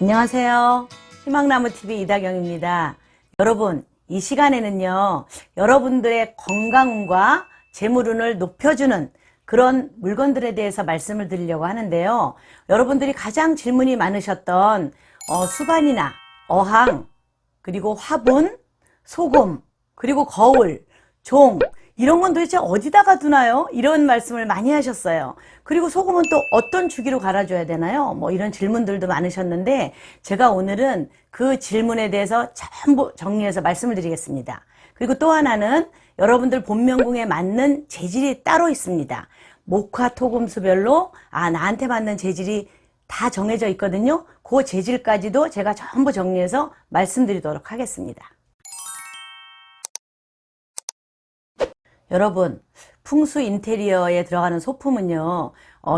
안녕하세요. 희망나무TV 이다경입니다. 여러분, 이 시간에는요, 여러분들의 건강운과 재물운을 높여주는 그런 물건들에 대해서 말씀을 드리려고 하는데요. 여러분들이 가장 질문이 많으셨던 수반이나 어항, 그리고 화분, 소금, 그리고 거울, 종, 이런 건 도대체 어디다가 두나요? 이런 말씀을 많이 하셨어요. 그리고 소금은 또 어떤 주기로 갈아줘야 되나요? 뭐 이런 질문들도 많으셨는데 제가 오늘은 그 질문에 대해서 전부 정리해서 말씀을 드리겠습니다. 그리고 또 하나는 여러분들 본명궁에 맞는 재질이 따로 있습니다. 목화 토금수별로 나한테 맞는 재질이 다 정해져 있거든요. 그 재질까지도 제가 전부 정리해서 말씀드리도록 하겠습니다. 여러분, 풍수 인테리어에 들어가는 소품은요,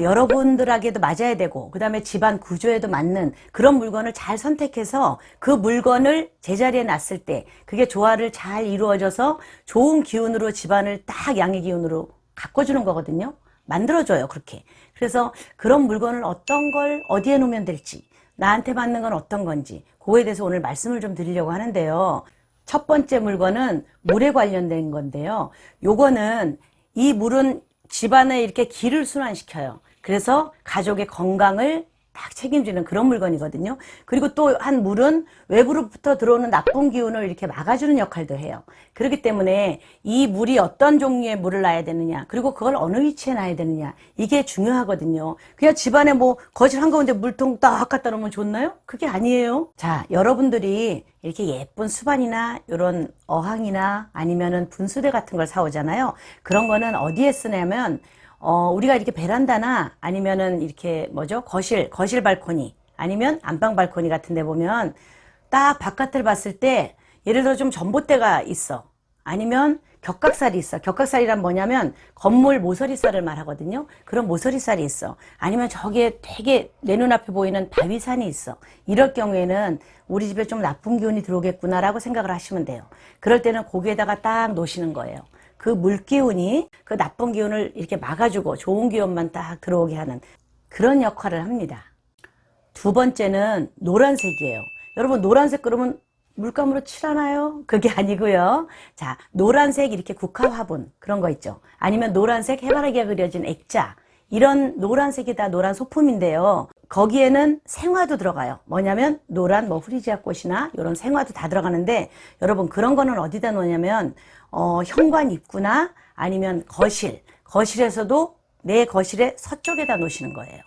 여러분들에게도 맞아야 되고, 그 다음에 집안 구조에도 맞는 그런 물건을 잘 선택해서 그 물건을 제자리에 놨을 때 그게 조화를 잘 이루어져서 좋은 기운으로 집안을 딱 양의 기운으로 가꿔주는 거거든요. 만들어줘요, 그렇게. 그래서 그런 물건을 어떤 걸 어디에 놓으면 될지, 나한테 맞는 건 어떤 건지, 그거에 대해서 오늘 말씀을 좀 드리려고 하는데요. 첫 번째 물건은 물에 관련된 건데요. 요거는 이 물은 집안에 이렇게 기를 순환시켜요. 그래서 가족의 건강을 딱 책임지는 그런 물건이거든요. 그리고 또 한 물은 외부로부터 들어오는 나쁜 기운을 이렇게 막아주는 역할도 해요. 그렇기 때문에 이 물이 어떤 종류의 물을 놔야 되느냐, 그리고 그걸 어느 위치에 놔야 되느냐, 이게 중요하거든요. 그냥 집안에 뭐 거실 한가운데 물통 딱 갖다 놓으면 좋나요? 그게 아니에요. 자, 여러분들이 이렇게 예쁜 수반이나 이런 어항이나 아니면은 분수대 같은 걸 사오잖아요. 그런 거는 어디에 쓰냐면 우리가 이렇게 베란다나 아니면은 이렇게 거실 발코니 아니면 안방 발코니 같은 데 보면 딱 바깥을 봤을 때 예를 들어 좀 전봇대가 있어. 아니면 격각살이 있어. 격각살이란 뭐냐면 건물 모서리살을 말하거든요. 그런 모서리살이 있어. 아니면 저기에 되게 내 눈앞에 보이는 바위산이 있어. 이럴 경우에는 우리 집에 좀 나쁜 기운이 들어오겠구나라고 생각을 하시면 돼요. 그럴 때는 거기에다가 딱 놓으시는 거예요. 그 물기운이 그 나쁜 기운을 이렇게 막아주고 좋은 기운만 딱 들어오게 하는 그런 역할을 합니다. 두 번째는 노란색이에요. 여러분, 노란색 그러면 물감으로 칠하나요? 그게 아니고요. 자, 노란색 이렇게 국화 화분 그런 거 있죠. 아니면 노란색 해바라기가 그려진 액자, 이런 노란색이 다 노란 소품인데요. 거기에는 생화도 들어가요. 뭐냐면 노란 후리지아 꽃이나 이런 생화도 다 들어가는데, 여러분 그런 거는 어디다 놓냐면 현관 입구나 아니면 거실에서도 내 거실의 서쪽에다 놓으시는 거예요.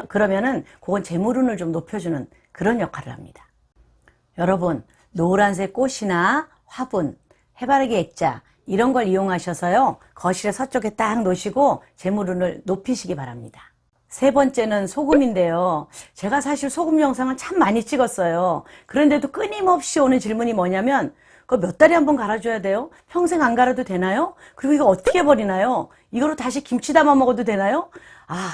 그러면은 그건 재물운을 좀 높여주는 그런 역할을 합니다. 여러분, 노란색 꽃이나 화분, 해바라기 액자 이런 걸 이용하셔서요, 거실의 서쪽에 딱 놓으시고 재물운을 높이시기 바랍니다. 세 번째는 소금인데요. 제가 사실 소금 영상을 참 많이 찍었어요. 그런데도 끊임없이 오는 질문이 뭐냐면, 그거 몇 달에 한 번 갈아줘야 돼요? 평생 안 갈아도 되나요? 그리고 이거 어떻게 버리나요? 이거로 다시 김치 담아 먹어도 되나요?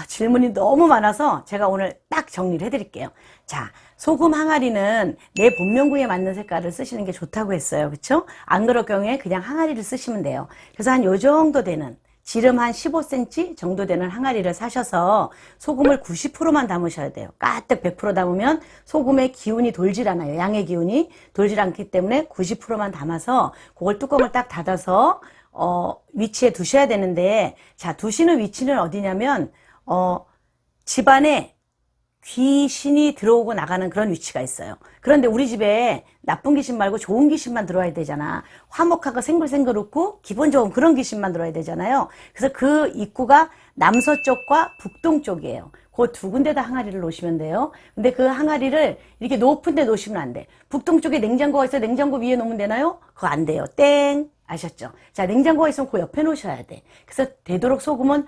질문이 너무 많아서 제가 오늘 딱 정리를 해드릴게요. 자, 소금 항아리는 내 본명궁에 맞는 색깔을 쓰시는 게 좋다고 했어요. 그쵸? 안 그럴 경우에 그냥 항아리를 쓰시면 돼요. 그래서 한 요 정도 되는, 지름 한 15cm 정도 되는 항아리를 사셔서 소금을 90%만 담으셔야 돼요. 가득 100% 담으면 소금의 기운이 돌질 않아요. 양의 기운이 돌질 않기 때문에 90%만 담아서 그걸 뚜껑을 딱 닫아서 위치에 두셔야 되는데, 자, 두시는 위치는 어디냐면 집안에 귀신이 들어오고 나가는 그런 위치가 있어요. 그런데 우리 집에 나쁜 귀신 말고 좋은 귀신만 들어와야 되잖아. 화목하고 생글생글 웃고 기분 좋은 그런 귀신만 들어와야 되잖아요. 그래서 그 입구가 남서쪽과 북동쪽이에요. 그 두 군데다 항아리를 놓으시면 돼요. 근데 그 항아리를 이렇게 높은 데 놓으시면 안 돼. 북동쪽에 냉장고가 있어. 냉장고 위에 놓으면 되나요? 그거 안 돼요. 땡. 아셨죠? 자, 냉장고가 있으면 그 옆에 놓으셔야 돼. 그래서 되도록 소금은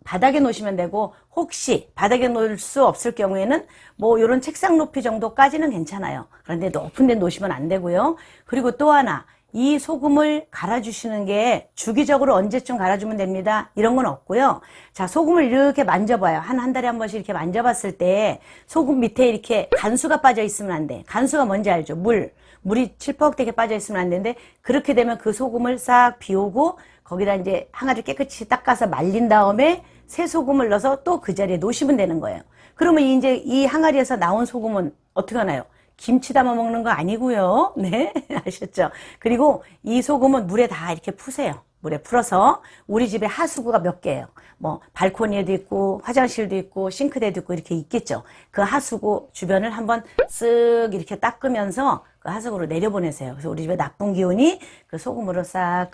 바닥에 놓으시면 되고, 혹시 바닥에 놓을 수 없을 경우에는 뭐 이런 책상 높이 정도까지는 괜찮아요. 그런데 높은 데 놓으시면 안 되고요. 그리고 또 하나, 이 소금을 갈아주시는 게 주기적으로 언제쯤 갈아주면 됩니다. 이런 건 없고요. 자, 소금을 이렇게 만져봐요. 한 달에 한 번씩 이렇게 만져봤을 때 소금 밑에 이렇게 간수가 빠져 있으면 안 돼. 간수가 뭔지 알죠? 물이 칠퍽되게 빠져 있으면 안 되는데, 그렇게 되면 그 소금을 싹 비우고 거기다 이제 항아리를 깨끗이 닦아서 말린 다음에 새 소금을 넣어서 또 그 자리에 놓으시면 되는 거예요. 그러면 이제 이 항아리에서 나온 소금은 어떻게 하나요? 김치 담아 먹는 거 아니고요. 네, 아셨죠? 그리고 이 소금은 물에 다 이렇게 푸세요. 물에 풀어서 우리 집에 하수구가 몇 개예요. 뭐 발코니에도 있고 화장실도 있고 싱크대도 있고 이렇게 있겠죠. 그 하수구 주변을 한번 쓱 이렇게 닦으면서 그 하수구로 내려보내세요. 그래서 우리 집에 나쁜 기운이 그 소금으로 싹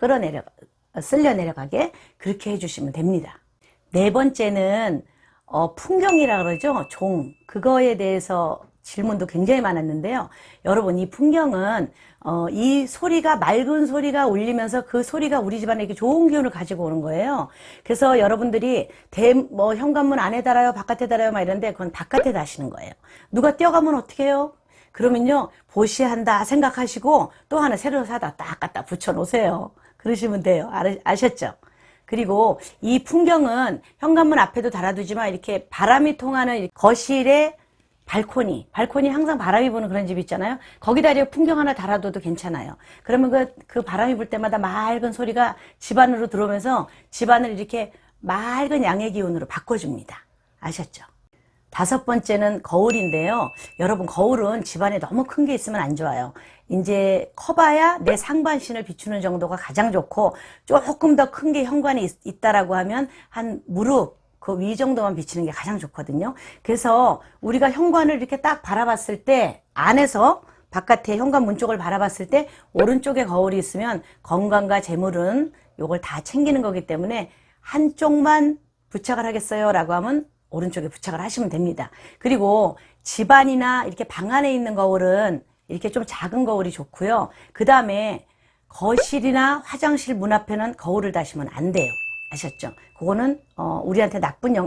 쓸려 내려가게 그렇게 해주시면 됩니다. 네 번째는 풍경이라 그러죠. 종. 그거에 대해서 질문도 굉장히 많았는데요. 여러분, 이 풍경은 이 소리가, 맑은 소리가 울리면서 그 소리가 우리 집안에 좋은 기운을 가지고 오는 거예요. 그래서 여러분들이 현관문 안에 달아요, 바깥에 달아요, 막 이런데 그건 바깥에 다시는 거예요. 누가 뛰어가면 어떻게 해요? 그러면요, 보시한다 생각하시고 또 하나 새로 사다 딱 갖다 붙여 놓으세요. 그러시면 돼요. 아셨죠? 그리고 이 풍경은 현관문 앞에도 달아두지만 이렇게 바람이 통하는 거실에 발코니 항상 바람이 부는 그런 집 있잖아요. 거기다 이렇게 풍경 하나 달아둬도 괜찮아요. 그러면 그 바람이 불 때마다 맑은 소리가 집 안으로 들어오면서 집안을 이렇게 맑은 양의 기운으로 바꿔줍니다. 아셨죠? 다섯 번째는 거울인데요. 여러분, 거울은 집안에 너무 큰 게 있으면 안 좋아요. 이제 커봐야 내 상반신을 비추는 정도가 가장 좋고, 조금 더 큰 게 현관에 있다라고 하면 한 무릎 그 위 정도만 비치는 게 가장 좋거든요. 그래서 우리가 현관을 이렇게 딱 바라봤을 때, 안에서 바깥에 현관문 쪽을 바라봤을 때 오른쪽에 거울이 있으면 건강과 재물은 요걸 다 챙기는 거기 때문에 한쪽만 부착을 하겠어요 라고 하면 오른쪽에 부착을 하시면 됩니다. 그리고 집안이나 이렇게 방 안에 있는 거울은 이렇게 좀 작은 거울이 좋고요. 그 다음에 거실이나 화장실 문 앞에는 거울을 다시면 안 돼요. 아셨죠? 그거는 우리한테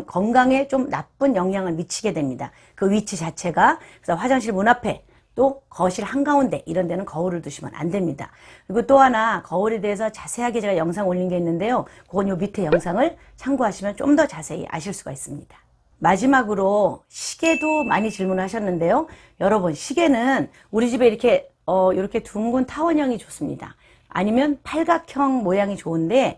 건강에 좀 나쁜 영향을 미치게 됩니다. 그 위치 자체가. 그래서 화장실 문 앞에 또 거실 한가운데 이런 데는 거울을 두시면 안 됩니다. 그리고 또 하나 거울에 대해서 자세하게 제가 영상 올린 게 있는데요. 그건 요 밑에 영상을 참고하시면 좀 더 자세히 아실 수가 있습니다. 마지막으로 시계도 많이 질문하셨는데요. 여러분, 시계는 우리 집에 이렇게 둥근 타원형이 좋습니다. 아니면 팔각형 모양이 좋은데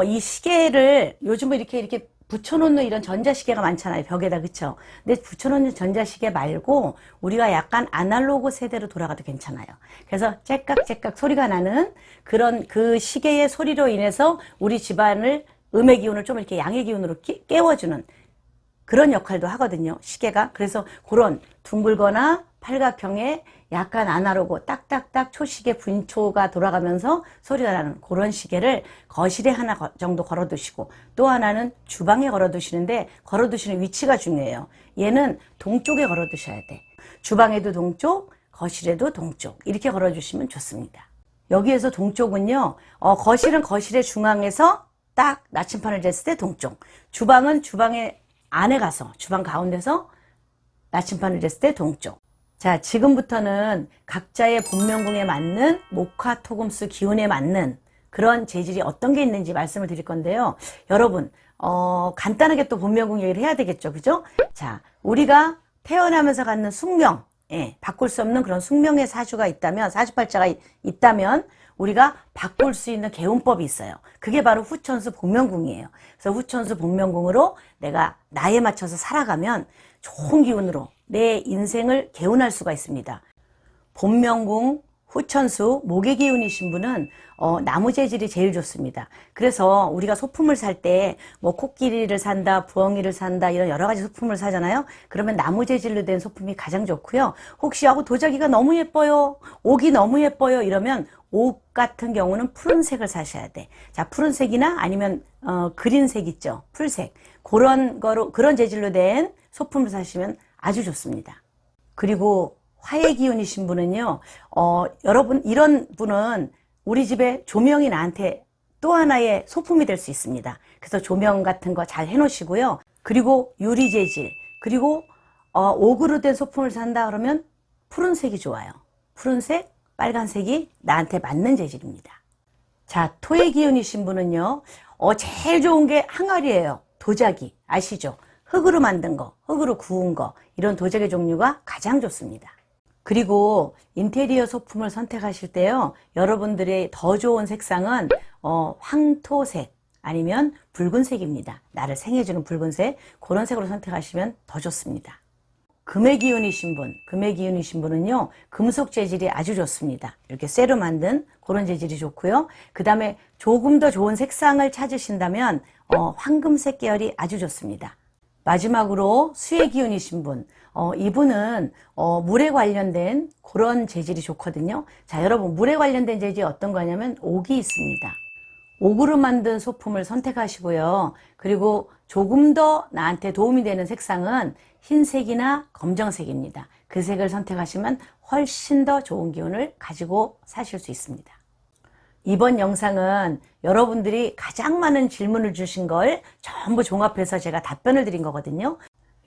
이 시계를 요즘은 이렇게 붙여놓는 이런 전자시계가 많잖아요. 벽에다, 그쵸? 근데 붙여놓는 전자시계 말고 우리가 약간 아날로그 세대로 돌아가도 괜찮아요. 그래서 째깍째깍 소리가 나는 그 시계의 소리로 인해서 우리 집안을 음의 기운을 좀 이렇게 양의 기운으로 깨워주는 그런 역할도 하거든요, 시계가. 그래서 그런 둥글거나 팔각형의 약간 아날로그 딱딱딱 초시계 분초가 돌아가면서 소리가 나는 그런 시계를 거실에 하나 정도 걸어두시고, 또 하나는 주방에 걸어두시는데 걸어두시는 위치가 중요해요. 얘는 동쪽에 걸어두셔야 돼. 주방에도 동쪽, 거실에도 동쪽 이렇게 걸어주시면 좋습니다. 여기에서 동쪽은요, 거실은 거실의 중앙에서 딱 나침판을 쟀을 때 동쪽, 주방은 주방의 안에 가서 주방 가운데서 나침판을 쟀을 때 동쪽. 자, 지금부터는 각자의 본명궁에 맞는 목화토금수 기운에 맞는 그런 재질이 어떤 게 있는지 말씀을 드릴 건데요. 여러분, 간단하게 또 본명궁 얘기를 해야 되겠죠, 그죠? 자, 우리가 태어나면서 갖는 숙명, 바꿀 수 없는 그런 숙명의 사주팔자가 있다면 우리가 바꿀 수 있는 개운법이 있어요. 그게 바로 후천수 본명궁이에요. 그래서 후천수 본명궁으로 내가 나이에 맞춰서 살아가면 좋은 기운으로 내 인생을 개운할 수가 있습니다. 본명궁, 후천수, 목의 기운이신 분은 나무 재질이 제일 좋습니다. 그래서 우리가 소품을 살 때 뭐 코끼리를 산다, 부엉이를 산다 이런 여러 가지 소품을 사잖아요. 그러면 나무 재질로 된 소품이 가장 좋고요. 혹시 도자기가 너무 예뻐요, 옥이 너무 예뻐요 이러면 옥 같은 경우는 푸른색을 사셔야 돼. 자, 푸른색이나 아니면 그린색 있죠, 풀색, 그런 재질로 된 소품을 사시면 아주 좋습니다. 그리고 화의 기운이신 분은요, 여러분, 이런 분은 우리 집에 조명이 나한테 또 하나의 소품이 될 수 있습니다. 그래서 조명 같은 거 잘 해놓으시고요. 그리고 유리 재질, 그리고 옥으로 된 소품을 산다 그러면 푸른색이 좋아요. 푸른색, 빨간색이 나한테 맞는 재질입니다. 자, 토의 기운이신 분은요, 제일 좋은 게 항아리예요. 도자기 아시죠? 흙으로 만든 거, 흙으로 구운 거, 이런 도자기 종류가 가장 좋습니다. 그리고 인테리어 소품을 선택하실 때요, 여러분들의 더 좋은 색상은 황토색 아니면 붉은색입니다. 나를 생해주는 붉은색, 그런 색으로 선택하시면 더 좋습니다. 금의 기운이신 분은요, 금속 재질이 아주 좋습니다. 이렇게 쇠로 만든 그런 재질이 좋고요. 그 다음에 조금 더 좋은 색상을 찾으신다면 황금색 계열이 아주 좋습니다. 마지막으로 수의 기운이신 분, 이분은 물에 관련된 그런 재질이 좋거든요. 자, 여러분, 물에 관련된 재질이 어떤 거냐면 옥이 있습니다. 옥으로 만든 소품을 선택하시고요. 그리고 조금 더 나한테 도움이 되는 색상은 흰색이나 검정색입니다. 그 색을 선택하시면 훨씬 더 좋은 기운을 가지고 사실 수 있습니다. 이번 영상은 여러분들이 가장 많은 질문을 주신 걸 전부 종합해서 제가 답변을 드린 거거든요.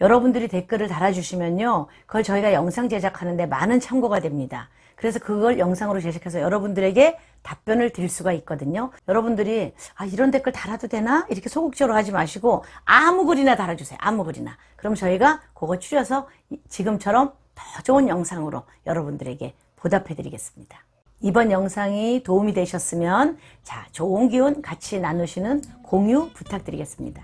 여러분들이 댓글을 달아주시면요, 그걸 저희가 영상 제작하는데 많은 참고가 됩니다. 그래서 그걸 영상으로 제작해서 여러분들에게 답변을 드릴 수가 있거든요. 여러분들이 이런 댓글 달아도 되나? 이렇게 소극적으로 하지 마시고 아무 글이나 달아주세요. 아무 글이나. 그럼 저희가 그거 추려서 지금처럼 더 좋은 영상으로 여러분들에게 보답해 드리겠습니다. 이번 영상이 도움이 되셨으면 좋은 기운 같이 나누시는 공유 부탁드리겠습니다.